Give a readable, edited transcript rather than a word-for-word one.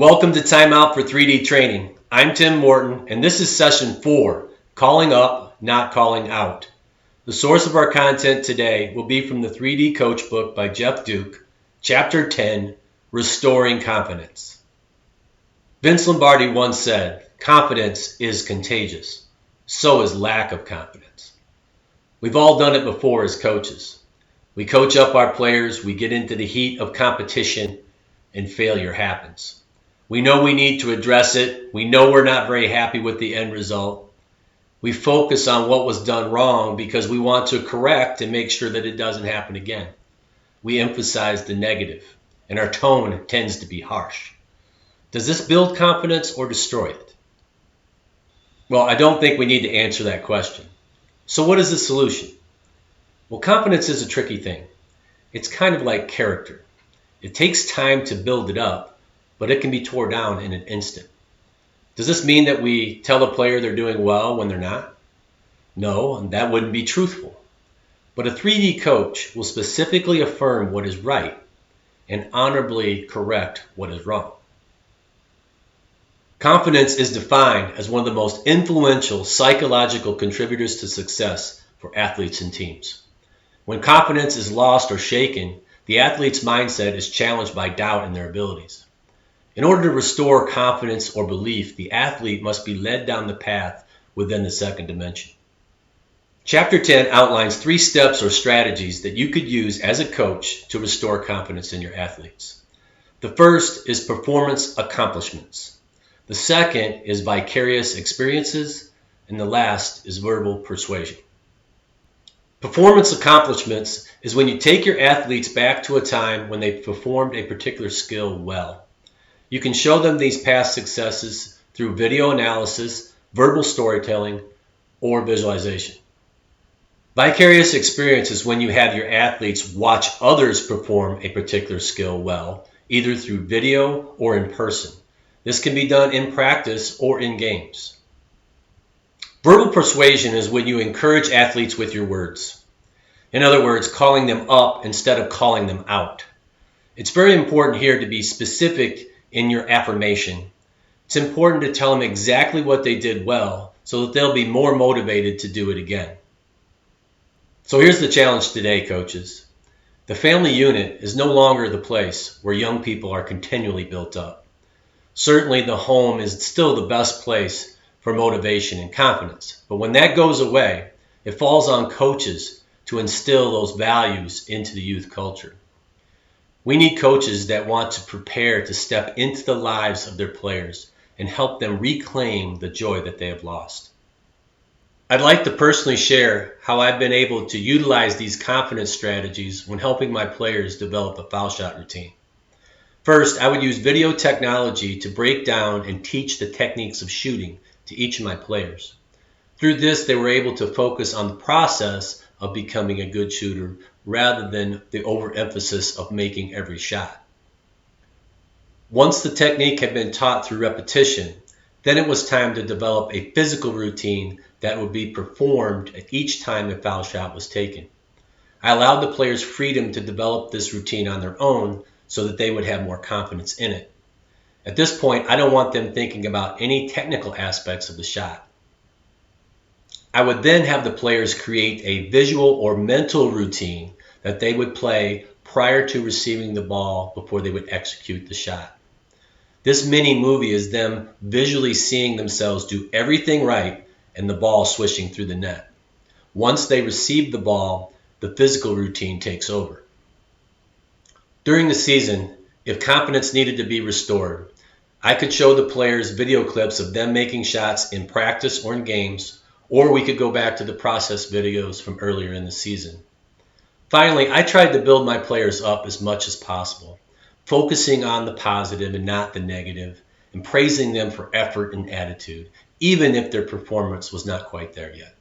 Welcome to Timeout for 3D Training. I'm Tim Morton, and this is session 4, Calling Up, Not Calling Out. The source of our content today will be from the 3D Coach book by Jeff Duke, Chapter 10, Restoring Confidence. Vince Lombardi once said, confidence is contagious. So is lack of confidence. We've all done it before as coaches. We coach up our players, we get into the heat of competition, and failure happens. We know we need to address it. We know we're not very happy with the end result. We focus on what was done wrong because we want to correct and make sure that it doesn't happen again. We emphasize the negative, and our tone tends to be harsh. Does this build confidence or destroy it? Well, I don't think we need to answer that question. So what is the solution? Well, confidence is a tricky thing. It's kind of like character. It takes time to build it up, but it can be torn down in an instant. Does this mean that we tell a player they're doing well when they're not? No, and that wouldn't be truthful. But a 3D coach will specifically affirm what is right and honorably correct what is wrong. Confidence is defined as one of the most influential psychological contributors to success for athletes and teams. When confidence is lost or shaken, the athlete's mindset is challenged by doubt in their abilities. In order to restore confidence or belief, the athlete must be led down the path within the second dimension. Chapter 10 outlines 3 steps or strategies that you could use as a coach to restore confidence in your athletes. The first is performance accomplishments. The second is vicarious experiences, and the last is verbal persuasion. Performance accomplishments is when you take your athletes back to a time when they performed a particular skill well. You can show them these past successes through video analysis, verbal storytelling, or visualization. Vicarious experience is when you have your athletes watch others perform a particular skill well, either through video or in person. This can be done in practice or in games. Verbal persuasion is when you encourage athletes with your words. In other words, calling them up instead of calling them out. It's very important here to be specific in your affirmation. It's important to tell them exactly what they did well so that they'll be more motivated to do it again. So here's the challenge today, coaches. The family unit is no longer the place where young people are continually built up. Certainly the home is still the best place for motivation and confidence. But when that goes away, it falls on coaches to instill those values into the youth culture. We need coaches that want to prepare to step into the lives of their players and help them reclaim the joy that they have lost. I'd like to personally share how I've been able to utilize these confidence strategies when helping my players develop a foul shot routine. First, I would use video technology to break down and teach the techniques of shooting to each of my players. Through this, they were able to focus on the process of becoming a good shooter rather than the overemphasis of making every shot. Once the technique had been taught through repetition, then it was time to develop a physical routine that would be performed at each time a foul shot was taken. I allowed the players freedom to develop this routine on their own so that they would have more confidence in it. At this point, I don't want them thinking about any technical aspects of the shot. I would then have the players create a visual or mental routine that they would play prior to receiving the ball before they would execute the shot. This mini movie is them visually seeing themselves do everything right and the ball swishing through the net. Once they receive the ball, the physical routine takes over. During the season, if confidence needed to be restored, I could show the players video clips of them making shots in practice or in games, or we could go back to the process videos from earlier in the season. Finally, I tried to build my players up as much as possible, focusing on the positive and not the negative, and praising them for effort and attitude, even if their performance was not quite there yet.